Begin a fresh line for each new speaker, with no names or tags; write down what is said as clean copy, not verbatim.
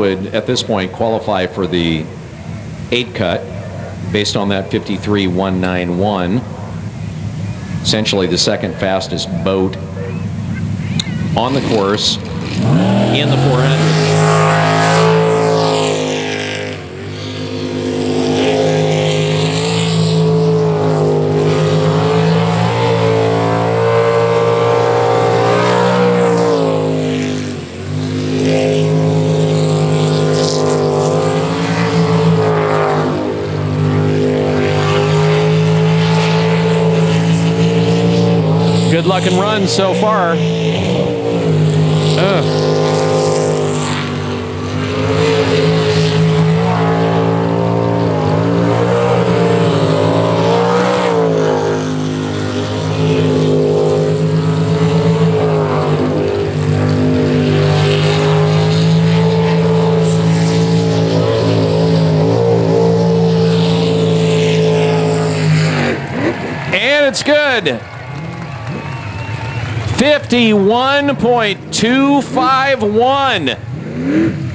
would, at this point, qualify for the 8 cut based on that 53.191. Essentially the second fastest boat on the course in the 400. Good luck and run so far. And it's good. 51.251.